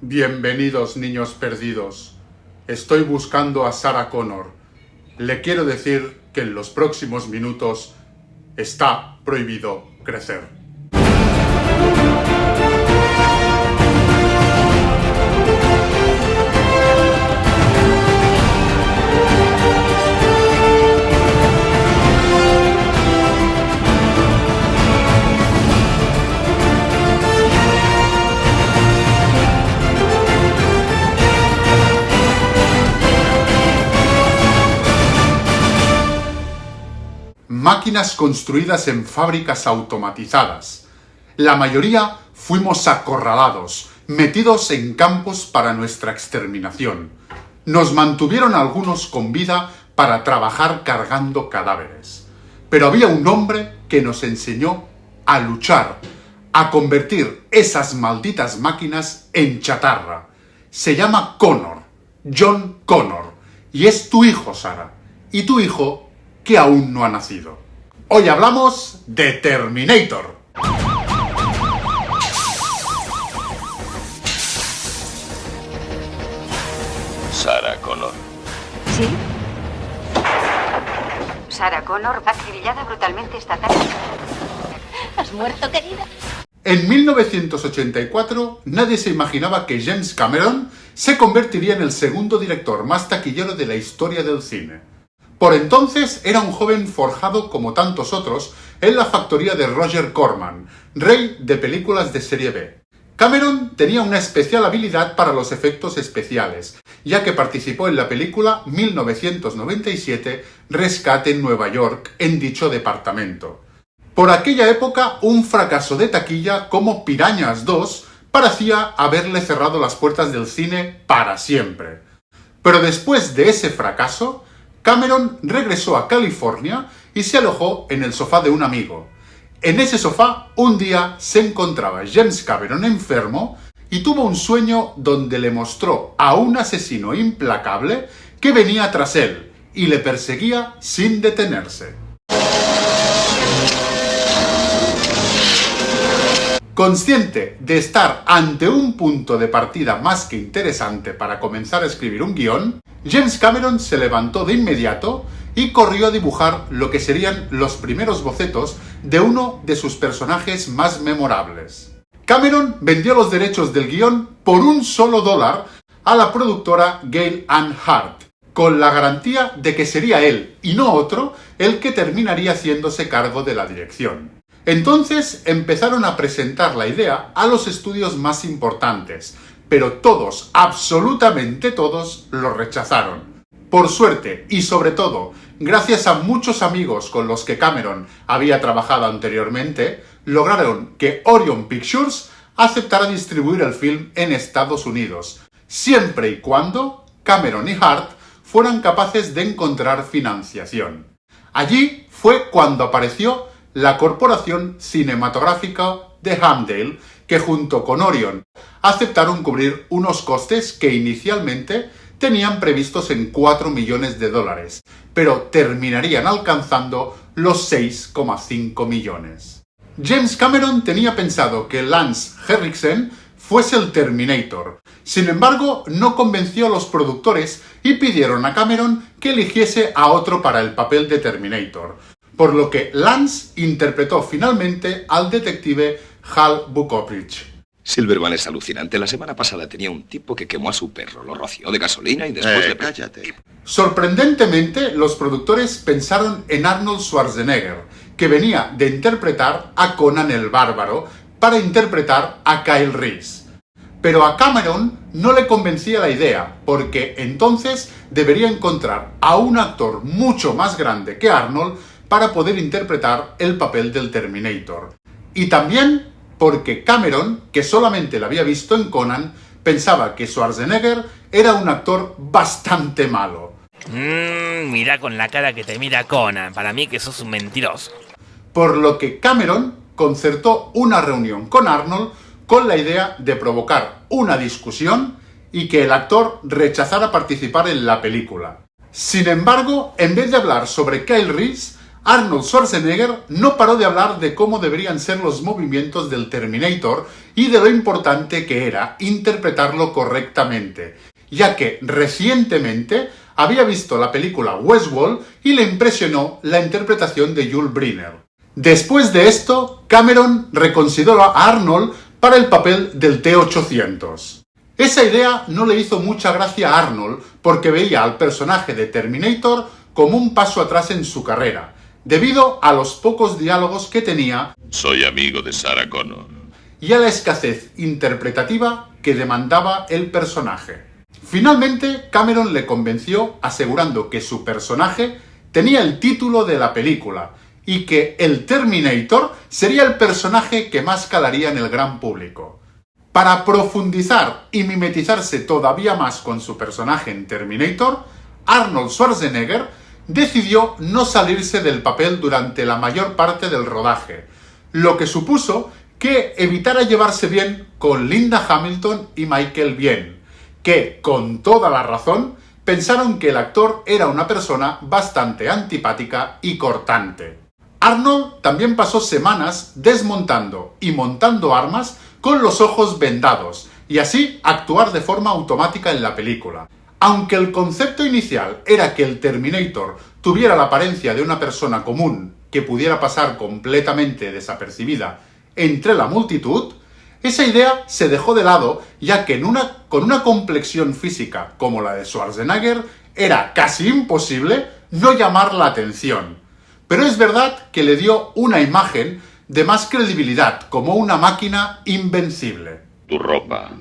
Bienvenidos, niños perdidos. Estoy buscando a Sarah Connor. Le quiero decir que en los próximos minutos está prohibido crecer. Máquinas construidas en fábricas automatizadas. La mayoría fuimos acorralados, metidos en campos para nuestra exterminación. Nos mantuvieron algunos con vida para trabajar cargando cadáveres. Pero había un hombre que nos enseñó a luchar, a convertir esas malditas máquinas en chatarra. Se llama Connor, John Connor, y es tu hijo, Sarah, y tu hijo que aún no ha nacido. Hoy hablamos de Terminator. Sarah Connor. ¿Sí? Sarah Connor, acribillada brutalmente esta tarde. ¿Has muerto, querida? En 1984, nadie se imaginaba que James Cameron se convertiría en el segundo director más taquillero de la historia del cine. Por entonces era un joven forjado como tantos otros en la factoría de Roger Corman, rey de películas de serie B. Cameron tenía una especial habilidad para los efectos especiales, ya que participó en la película 1997 Rescate en Nueva York en dicho departamento. Por aquella época, un fracaso de taquilla como Pirañas 2 parecía haberle cerrado las puertas del cine para siempre. Pero después de ese fracaso, Cameron regresó a California y se alojó en el sofá de un amigo. En ese sofá, un día se encontraba James Cameron enfermo y tuvo un sueño donde le mostró a un asesino implacable que venía tras él y le perseguía sin detenerse. Consciente de estar ante un punto de partida más que interesante para comenzar a escribir un guión, James Cameron se levantó de inmediato y corrió a dibujar lo que serían los primeros bocetos de uno de sus personajes más memorables. Cameron vendió los derechos del guión por $1 a la productora Gale Anne Hurd, con la garantía de que sería él, y no otro, el que terminaría haciéndose cargo de la dirección. Entonces empezaron a presentar la idea a los estudios más importantes, pero todos, absolutamente todos, lo rechazaron. Por suerte, y sobre todo, gracias a muchos amigos con los que Cameron había trabajado anteriormente, lograron que Orion Pictures aceptara distribuir el film en Estados Unidos, siempre y cuando Cameron y Hurd fueran capaces de encontrar financiación. Allí fue cuando apareció la Corporación Cinematográfica de Hamdale, que junto con Orion aceptaron cubrir unos costes que inicialmente tenían previstos en $4 millones, pero terminarían alcanzando los 6,5 millones. James Cameron tenía pensado que Lance Henriksen fuese el Terminator. Sin embargo, no convenció a los productores y pidieron a Cameron que eligiese a otro para el papel de Terminator, por lo que Lance interpretó finalmente al detective Hal Vukovich. Silverman es alucinante. La semana pasada tenía un tipo que quemó a su perro, lo roció de gasolina y después le... Cállate. Sorprendentemente, los productores pensaron en Arnold Schwarzenegger, que venía de interpretar a Conan el Bárbaro para interpretar a Kyle Reese. Pero a Cameron no le convencía la idea, porque entonces debería encontrar a un actor mucho más grande que Arnold para poder interpretar el papel del Terminator. Y también porque Cameron, que solamente la había visto en Conan, pensaba que Schwarzenegger era un actor bastante malo. Mira con la cara que te mira Conan, para mí que sos un mentiroso. Por lo que Cameron concertó una reunión con Arnold con la idea de provocar una discusión y que el actor rechazara participar en la película. Sin embargo, en vez de hablar sobre Kyle Reese, Arnold Schwarzenegger no paró de hablar de cómo deberían ser los movimientos del Terminator y de lo importante que era interpretarlo correctamente, ya que recientemente había visto la película Westworld y le impresionó la interpretación de Yul Brynner. Después de esto, Cameron reconsideró a Arnold para el papel del T-800. Esa idea no le hizo mucha gracia a Arnold porque veía al personaje de Terminator como un paso atrás en su carrera, debido a los pocos diálogos que tenía. Soy amigo de Sarah Connor. Y a la escasez interpretativa que demandaba el personaje. Finalmente, Cameron le convenció asegurando que su personaje tenía el título de la película y que el Terminator sería el personaje que más calaría en el gran público. Para profundizar y mimetizarse todavía más con su personaje en Terminator, Arnold Schwarzenegger decidió no salirse del papel durante la mayor parte del rodaje, lo que supuso que evitara llevarse bien con Linda Hamilton y Michael Biehn, que, con toda la razón, pensaron que el actor era una persona bastante antipática y cortante. Arnold también pasó semanas desmontando y montando armas con los ojos vendados, y así actuar de forma automática en la película. Aunque el concepto inicial era que el Terminator tuviera la apariencia de una persona común que pudiera pasar completamente desapercibida entre la multitud, esa idea se dejó de lado, ya que con una complexión física como la de Schwarzenegger era casi imposible no llamar la atención. Pero es verdad que le dio una imagen de más credibilidad como una máquina invencible. Tu ropa.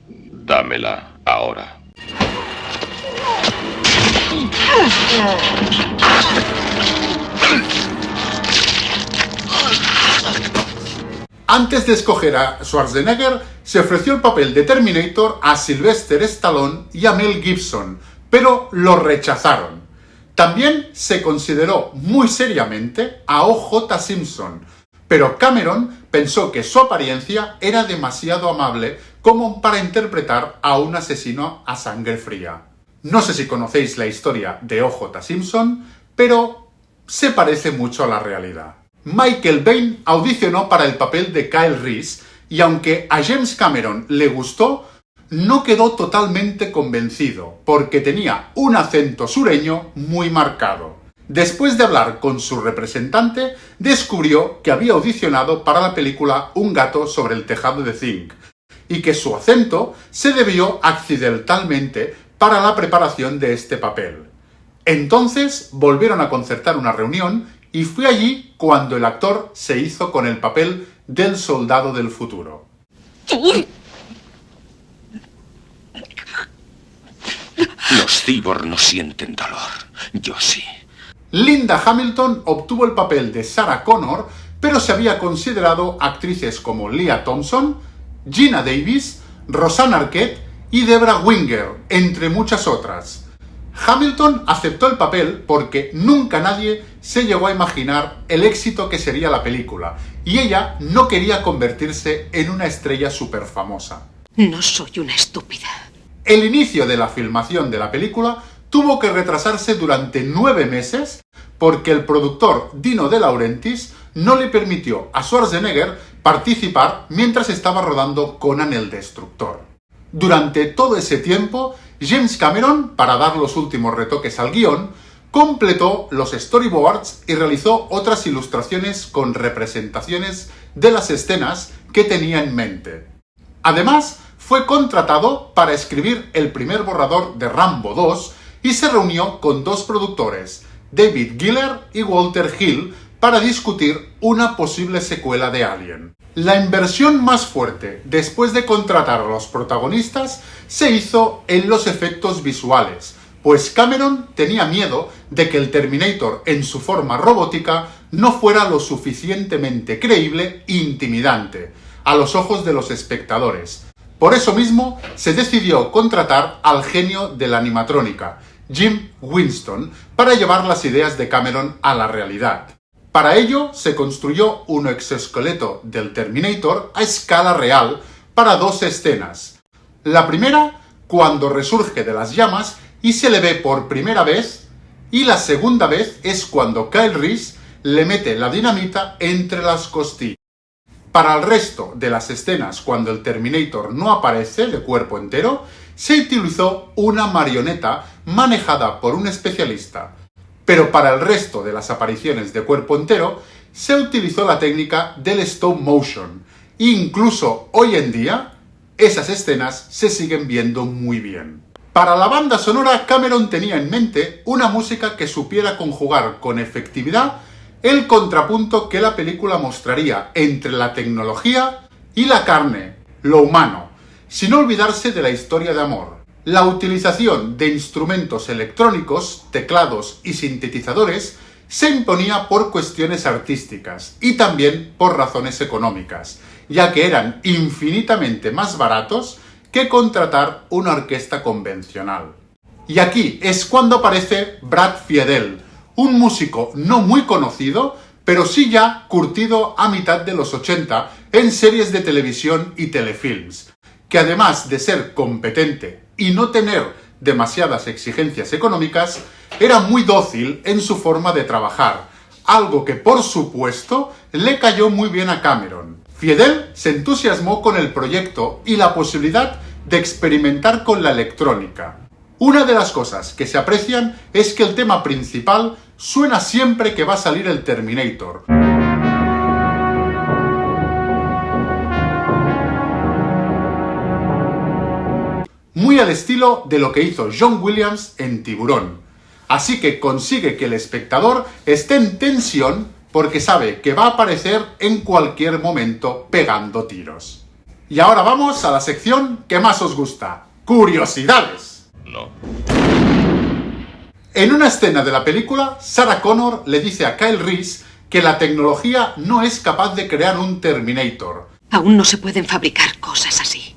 Dámela ahora. Antes de escoger a Schwarzenegger, se ofreció el papel de Terminator a Sylvester Stallone y a Mel Gibson, pero lo rechazaron. También se consideró muy seriamente a O.J. Simpson, pero Cameron pensó que su apariencia era demasiado amable como para interpretar a un asesino a sangre fría. No sé si conocéis la historia de O.J. Simpson, pero se parece mucho a la realidad. Michael Biehn audicionó para el papel de Kyle Reese y aunque a James Cameron le gustó, no quedó totalmente convencido porque tenía un acento sureño muy marcado. Después de hablar con su representante, descubrió que había audicionado para la película Un gato sobre el tejado de zinc y que su acento se debió accidentalmente para la preparación de este papel. Entonces volvieron a concertar una reunión y fue allí cuando el actor se hizo con el papel del soldado del futuro. Los cyborgs no sienten dolor. Yo sí. Linda Hamilton obtuvo el papel de Sarah Connor, pero se había considerado actrices como Lea Thompson, Gina Davis, Rosanna Arquette y Debra Winger, entre muchas otras. Hamilton aceptó el papel porque nunca nadie se llegó a imaginar el éxito que sería la película, y ella no quería convertirse en una estrella súper famosa. No soy una estúpida. El inicio de la filmación de la película tuvo que retrasarse durante 9 meses porque el productor Dino De Laurentiis no le permitió a Schwarzenegger participar mientras estaba rodando Conan el Destructor. Durante todo ese tiempo, James Cameron, para dar los últimos retoques al guión, completó los storyboards y realizó otras ilustraciones con representaciones de las escenas que tenía en mente. Además, fue contratado para escribir el primer borrador de Rambo 2 y se reunió con 2 productores, David Giller y Walter Hill, para discutir una posible secuela de Alien. La inversión más fuerte después de contratar a los protagonistas se hizo en los efectos visuales, pues Cameron tenía miedo de que el Terminator en su forma robótica no fuera lo suficientemente creíble e intimidante a los ojos de los espectadores. Por eso mismo se decidió contratar al genio de la animatrónica, Jim Winston, para llevar las ideas de Cameron a la realidad. Para ello se construyó un exoesqueleto del Terminator a escala real para 2 escenas. La primera, cuando resurge de las llamas y se le ve por primera vez y la segunda vez es cuando Kyle Reese le mete la dinamita entre las costillas. Para el resto de las escenas cuando el Terminator no aparece de cuerpo entero, se utilizó una marioneta manejada por un especialista. Pero para el resto de las apariciones de cuerpo entero, se utilizó la técnica del stop motion. E incluso hoy en día, esas escenas se siguen viendo muy bien. Para la banda sonora, Cameron tenía en mente una música que supiera conjugar con efectividad el contrapunto que la película mostraría entre la tecnología y la carne, lo humano, sin olvidarse de la historia de amor. La utilización de instrumentos electrónicos, teclados y sintetizadores se imponía por cuestiones artísticas y también por razones económicas, ya que eran infinitamente más baratos que contratar una orquesta convencional. Y aquí es cuando aparece Brad Fiedel, un músico no muy conocido, pero sí ya curtido a mitad de los 80 en series de televisión y telefilms, que además de ser competente y no tener demasiadas exigencias económicas, era muy dócil en su forma de trabajar, algo que por supuesto le cayó muy bien a Cameron. Fiedel se entusiasmó con el proyecto y la posibilidad de experimentar con la electrónica. Una de las cosas que se aprecian es que el tema principal suena siempre que va a salir el Terminator. Muy al estilo de lo que hizo John Williams en Tiburón. Así que consigue que el espectador esté en tensión porque sabe que va a aparecer en cualquier momento pegando tiros. Y ahora vamos a la sección que más os gusta, curiosidades. No. En una escena de la película, Sarah Connor le dice a Kyle Reese que la tecnología no es capaz de crear un Terminator. Aún no se pueden fabricar cosas así.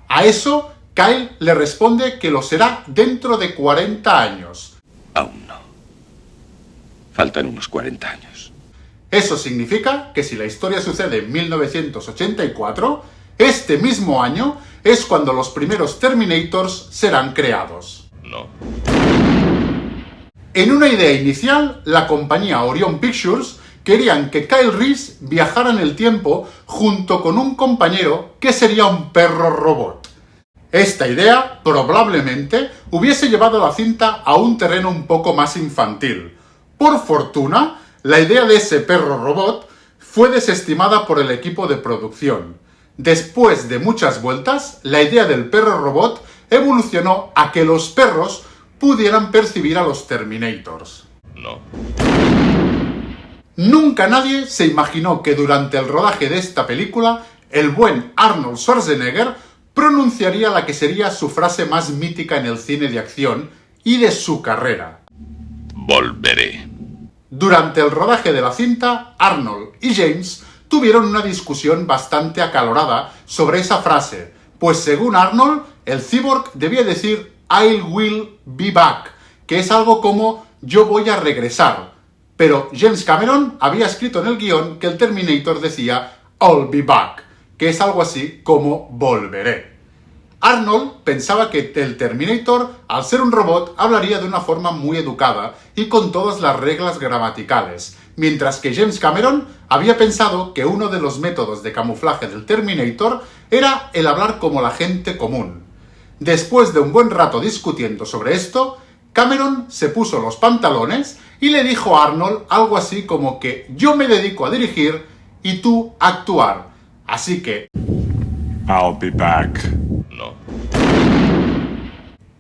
A eso, Kyle le responde que lo será dentro de 40 años. Aún no. Faltan unos 40 años. Eso significa que si la historia sucede en 1984, este mismo año es cuando los primeros Terminators serán creados. No. En una idea inicial, la compañía Orion Pictures querían que Kyle Reese viajara en el tiempo junto con un compañero que sería un perro robot. Esta idea probablemente hubiese llevado la cinta a un terreno un poco más infantil. Por fortuna, la idea de ese perro robot fue desestimada por el equipo de producción. Después de muchas vueltas, la idea del perro robot evolucionó a que los perros pudieran percibir a los Terminators. No. Nunca nadie se imaginó que durante el rodaje de esta película, el buen Arnold Schwarzenegger pronunciaría la que sería su frase más mítica en el cine de acción y de su carrera. Volveré. Durante el rodaje de la cinta, Arnold y James tuvieron una discusión bastante acalorada sobre esa frase, pues según Arnold, el cyborg debía decir I will be back, que es algo como yo voy a regresar. Pero James Cameron había escrito en el guión que el Terminator decía I'll be back, que es algo así como volveré. Arnold pensaba que el Terminator, al ser un robot, hablaría de una forma muy educada y con todas las reglas gramaticales, mientras que James Cameron había pensado que uno de los métodos de camuflaje del Terminator era el hablar como la gente común. Después de un buen rato discutiendo sobre esto, Cameron se puso los pantalones y le dijo a Arnold algo así como que yo me dedico a dirigir y tú a actuar, así que I'll be back. No.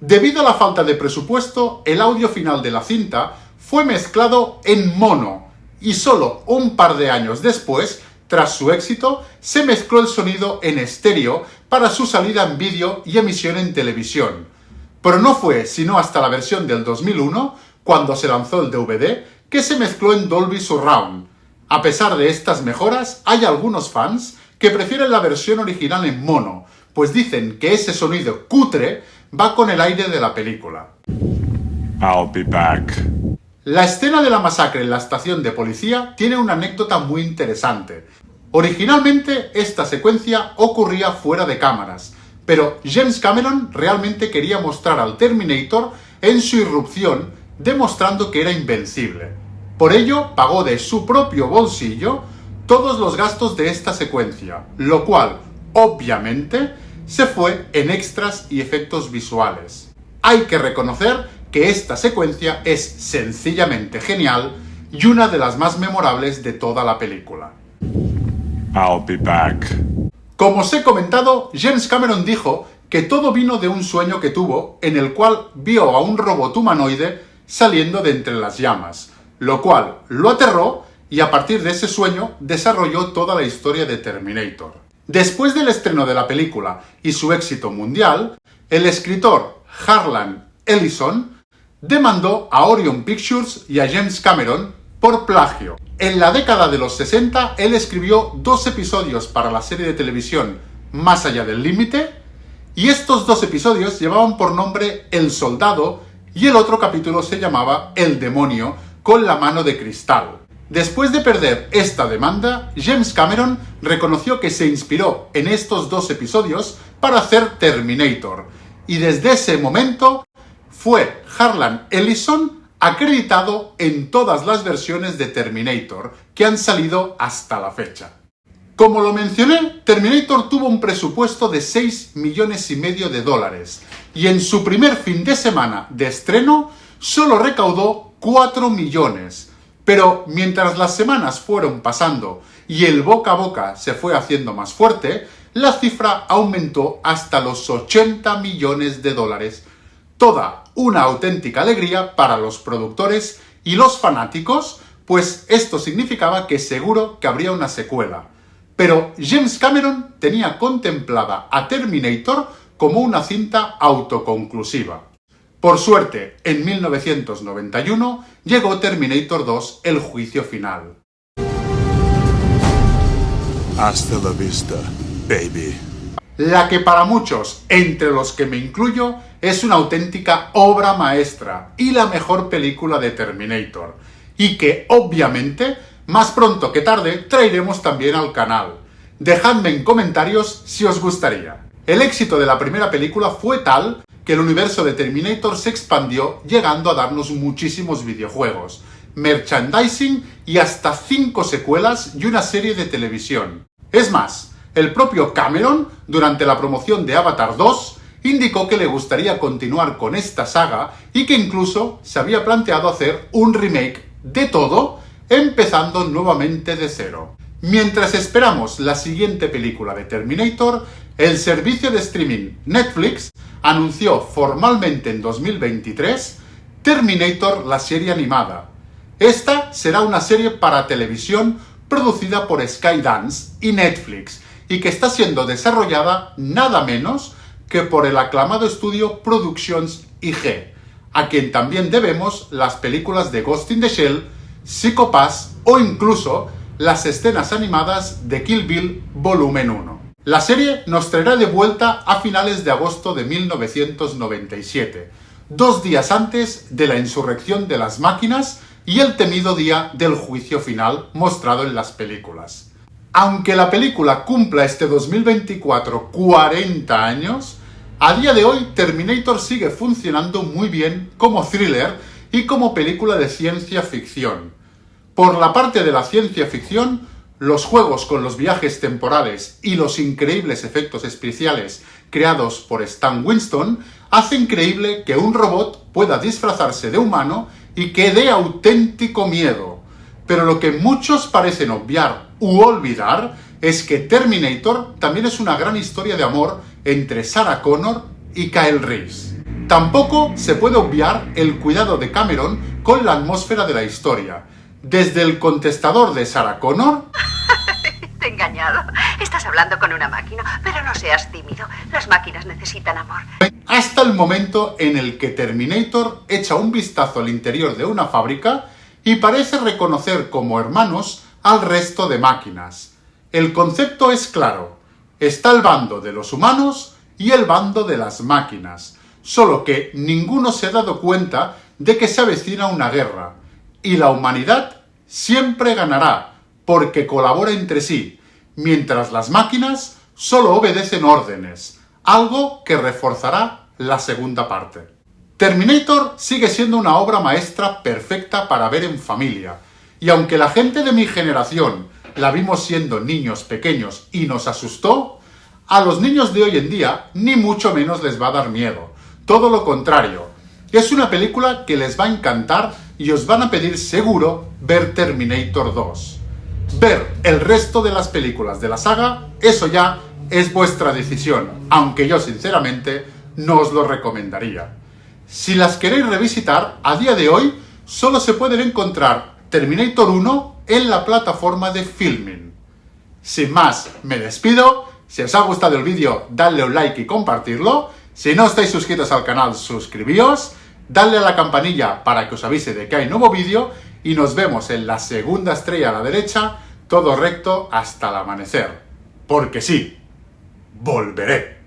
Debido a la falta de presupuesto, el audio final de la cinta fue mezclado en mono y solo un par de años después, tras su éxito, se mezcló el sonido en estéreo para su salida en vídeo y emisión en televisión. Pero no fue sino hasta la versión del 2001, cuando se lanzó el DVD, que se mezcló en Dolby Surround. A pesar de estas mejoras, hay algunos fans que prefieren la versión original en mono, pues dicen que ese sonido cutre va con el aire de la película. I'll be back. La escena de la masacre en la estación de policía tiene una anécdota muy interesante. Originalmente esta secuencia ocurría fuera de cámaras, pero James Cameron realmente quería mostrar al Terminator en su irrupción demostrando que era invencible. Por ello, pagó de su propio bolsillo todos los gastos de esta secuencia, lo cual, obviamente, se fue en extras y efectos visuales. Hay que reconocer que esta secuencia es sencillamente genial y una de las más memorables de toda la película. I'll be back. Como os he comentado, James Cameron dijo que todo vino de un sueño que tuvo en el cual vio a un robot humanoide saliendo de entre las llamas, lo cual lo aterró y a partir de ese sueño desarrolló toda la historia de Terminator. Después del estreno de la película y su éxito mundial, el escritor Harlan Ellison demandó a Orion Pictures y a James Cameron por plagio. En la década de los 60, él escribió 2 episodios para la serie de televisión Más allá del límite, y estos 2 episodios llevaban por nombre El Soldado y el otro capítulo se llamaba El Demonio con la mano de cristal. Después de perder esta demanda, James Cameron reconoció que se inspiró en estos 2 episodios para hacer Terminator, y desde ese momento fue Harlan Ellison acreditado en todas las versiones de Terminator que han salido hasta la fecha. Como lo mencioné, Terminator tuvo un presupuesto de $6,5 millones de dólares y en su primer fin de semana de estreno solo recaudó 4 millones. Pero mientras las semanas fueron pasando y el boca a boca se fue haciendo más fuerte, la cifra aumentó hasta los 80 millones de dólares. Toda una auténtica alegría para los productores y los fanáticos, pues esto significaba que seguro que habría una secuela. Pero James Cameron tenía contemplada a Terminator como una cinta autoconclusiva. Por suerte, en 1991 llegó Terminator 2, El juicio final. Hasta la vista, baby. La que para muchos, entre los que me incluyo, es una auténtica obra maestra y la mejor película de Terminator, y que, obviamente, más pronto que tarde traeremos también al canal. Dejadme en comentarios si os gustaría. El éxito de la primera película fue tal que el universo de Terminator se expandió, llegando a darnos muchísimos videojuegos, merchandising y hasta 5 secuelas y una serie de televisión. Es más, el propio Cameron, durante la promoción de Avatar 2, indicó que le gustaría continuar con esta saga y que incluso se había planteado hacer un remake de todo, empezando nuevamente de cero. Mientras esperamos la siguiente película de Terminator, el servicio de streaming Netflix anunció formalmente en 2023 Terminator, la serie animada. Esta será una serie para televisión producida por Skydance y Netflix y que está siendo desarrollada nada menos que por el aclamado estudio Productions IG, a quien también debemos las películas de Ghost in the Shell, Psycho Pass o incluso las escenas animadas de Kill Bill Volumen 1. La serie nos traerá de vuelta a finales de agosto de 1997, 2 días antes de la insurrección de las máquinas y el temido día del juicio final mostrado en las películas. Aunque la película cumpla este 2024 40 años, a día de hoy Terminator sigue funcionando muy bien como thriller y como película de ciencia ficción. Por la parte de la ciencia ficción, los juegos con los viajes temporales y los increíbles efectos especiales creados por Stan Winston hacen creíble que un robot pueda disfrazarse de humano y que dé auténtico miedo. Pero lo que muchos parecen obviar u olvidar es que Terminator también es una gran historia de amor entre Sarah Connor y Kyle Reese. Tampoco se puede obviar el cuidado de Cameron con la atmósfera de la historia. Desde el contestador de Sarah Connor... Te he engañado. Estás hablando con una máquina, pero no seas tímido. Las máquinas necesitan amor. Hasta el momento en el que Terminator echa un vistazo al interior de una fábrica y parece reconocer como hermanos al resto de máquinas. El concepto es claro. Está el bando de los humanos y el bando de las máquinas. Solo que ninguno se ha dado cuenta de que se avecina una guerra. Y la humanidad siempre ganará, porque colabora entre sí, mientras las máquinas solo obedecen órdenes, algo que reforzará la segunda parte. Terminator sigue siendo una obra maestra perfecta para ver en familia, y aunque la gente de mi generación la vimos siendo niños pequeños y nos asustó, a los niños de hoy en día ni mucho menos les va a dar miedo. Todo lo contrario, es una película que les va a encantar y os van a pedir seguro ver Terminator 2. Ver el resto de las películas de la saga, eso ya es vuestra decisión, aunque yo sinceramente no os lo recomendaría. Si las queréis revisitar, a día de hoy solo se pueden encontrar Terminator 1 en la plataforma de Filmin. Sin más, me despido. Si os ha gustado el vídeo, dadle un like y compartirlo. Si no estáis suscritos al canal, suscribíos. Dadle a la campanilla para que os avise de que hay nuevo vídeo. Y nos vemos en la segunda estrella a la derecha, todo recto hasta el amanecer. Porque sí, volveré.